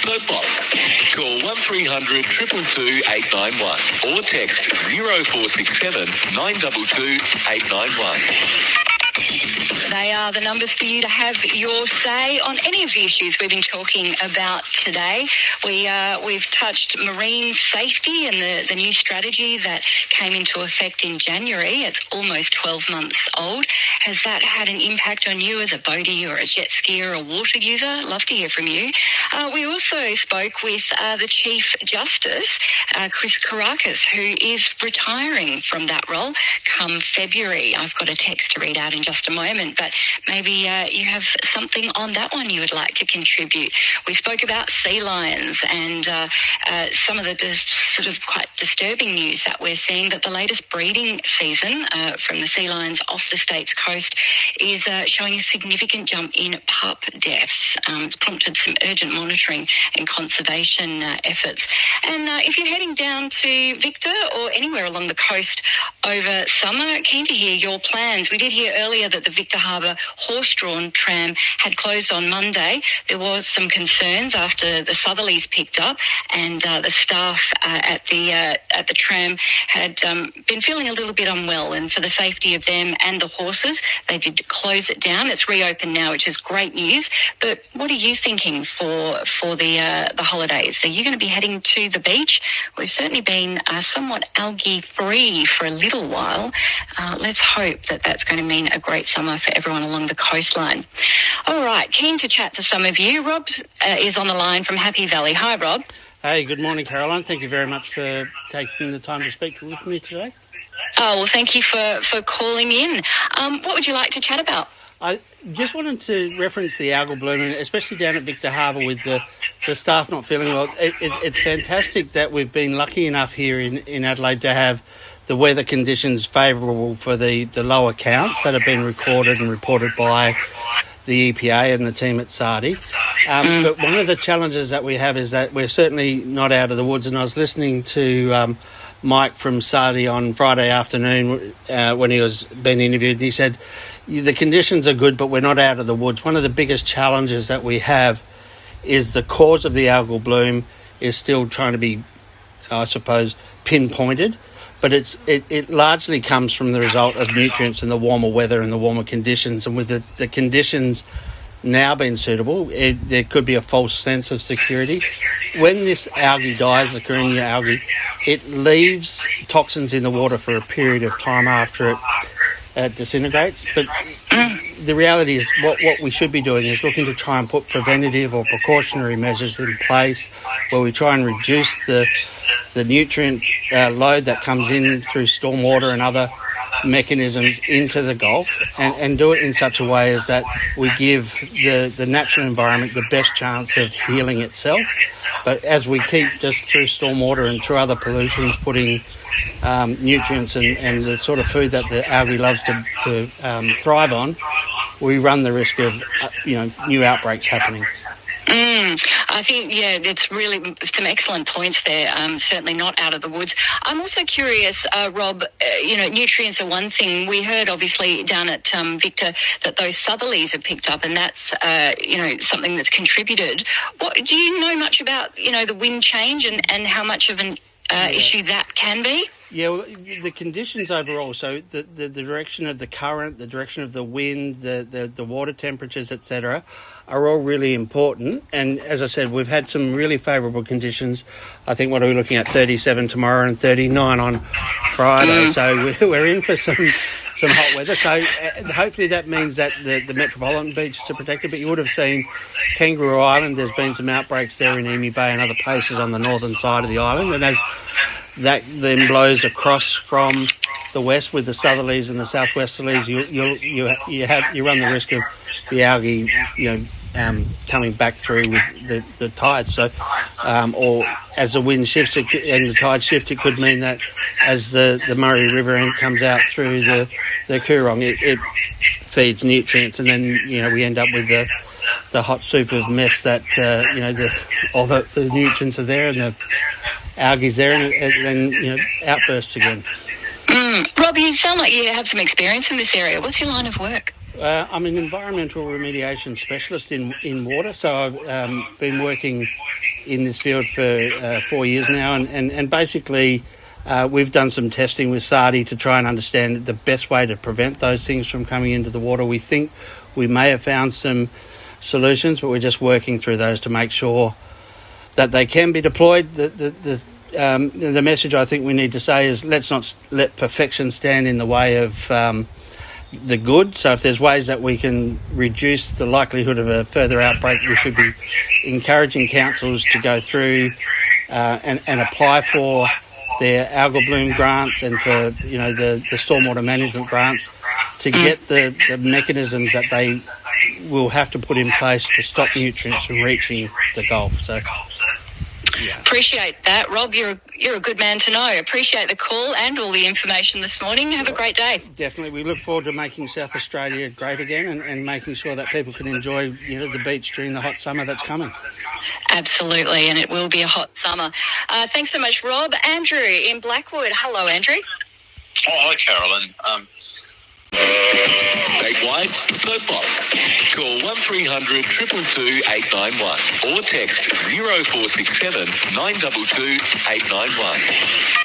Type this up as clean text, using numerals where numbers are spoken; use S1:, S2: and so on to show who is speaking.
S1: Soapbox. Call 1300 222 891 or text 0467 922 891.
S2: They are the numbers for you to have your say on any of the issues we've been talking about today. We've touched marine safety and the new strategy that came into effect in January. It's almost 12 months old. Has that had an impact on you as a boatie or a jet skier or a water user? I'd love to hear from you. We also spoke with the Chief Justice, Chris Kourakis, who is retiring from that role come February. I've got a text to read out in just a moment, but maybe you have something on that one you would like to contribute. We spoke about sea lions and some of the sort of quite disturbing news that we're seeing, that the latest breeding season from the sea lions off the state's coast is showing a significant jump in pup deaths. It's prompted some urgent monitoring and conservation efforts. And if you're heading down to Victor or anywhere along the coast over summer, keen to hear your plans. We did hear earlier that the Victor Harbour horse-drawn tram had closed on Monday. There was some concerns after the southerlies picked up, and the staff at the tram had been feeling a little bit unwell, and for the safety of them and the horses, they did close it down. It's reopened now, which is great news. But what are you thinking for the holidays? Are you going to be heading to the beach? We've certainly been somewhat algae-free for a little while. Let's hope that that's going to mean a great summer for everyone along the coastline. All right, keen to chat to some of you. Rob is on the line from Happy Valley. Hi, Rob.
S3: Hey, good morning, Caroline. Thank you very much for taking the time to speak with me today.
S2: Oh, well, thank you for calling in. What would you like to chat about?
S3: I just wanted to reference the algal bloom, and especially down at Victor Harbour with the staff not feeling well. It's fantastic that we've been lucky enough here in Adelaide to have the weather conditions favourable for the lower counts that have been recorded and reported by the EPA and the team at SARDI. But one of the challenges that we have is that we're certainly not out of the woods, and I was listening to Mike from SARDI on Friday afternoon when he was being interviewed, and he said the conditions are good, but we're not out of the woods. One of the biggest challenges that we have is the cause of the algal bloom is still trying to be, I suppose, pinpointed, but it largely comes from the result of nutrients and the warmer weather and the warmer conditions. And with the conditions now being suitable, there could be a false sense of security. When this algae dies, the Karenia algae, it leaves toxins in the water for a period of time after it disintegrates. But the reality is what we should be doing is looking to try and put preventative or precautionary measures in place where we try and reduce the nutrient load that comes in through stormwater and other mechanisms into the Gulf, and do it in such a way as that we give the natural environment the best chance of healing itself. But as we keep just through stormwater and through other pollutions putting nutrients and the sort of food that the algae loves to thrive on, we run the risk of new outbreaks happening.
S2: I think, it's really some excellent points there. Certainly not out of the woods. I'm also curious, Rob, nutrients are one thing. We heard, obviously, down at Victor that those southerlies have picked up, and that's, something that's contributed. Do you know much about, the wind change and how much of an issue that can be?
S3: Yeah, well, the conditions overall, so the direction of the current, the direction of the wind, the water temperatures, etc., are all really important. And as I said, we've had some really favourable conditions. I think, what are we looking at, 37 tomorrow and 39 on Friday. So we're in for some hot weather. So hopefully that means that the metropolitan beaches are protected. But you would have seen Kangaroo Island, there's been some outbreaks there in Emu Bay and other places on the northern side of the island. And as that then blows across from the west with the southerlies and the southwesterlies, you run the risk of the algae, coming back through with the tides. So, or as the wind shifts and the tide shift, it could mean that as the Murray River comes out through the Coorong, it feeds nutrients, and then we end up with the hot soup of mess that all the nutrients are there and the algae's there, and then outbursts again.
S2: Rob, you sound like you have some experience in this area. What's your line of work?
S3: I'm an environmental remediation specialist in water, so I've been working in this field for 4 years now, and basically we've done some testing with SARDI to try and understand the best way to prevent those things from coming into the water. We think we may have found some solutions, but we're just working through those to make sure that they can be deployed. The message I think we need to say is let's not let perfection stand in the way of the good. So if there's ways that we can reduce the likelihood of a further outbreak, we should be encouraging councils to go through and apply for their algal bloom grants and for the stormwater management grants to get the mechanisms that they will have to put in place to stop nutrients from reaching the Gulf. So. Yeah.
S2: Appreciate that, Rob. You're a good man to know. Appreciate the call and all the information this morning. Have a great day.
S3: Definitely. We look forward to making South Australia great again and making sure that people can enjoy the beach during the hot summer that's coming.
S2: Absolutely, and it will be a hot summer. Thanks so much, Rob. Andrew in Blackwood. Hello, Andrew.
S4: Oh, hi, Carolyn.
S1: Statewide, Soapbox. Call 1300 222 891 or text 0467 922 891.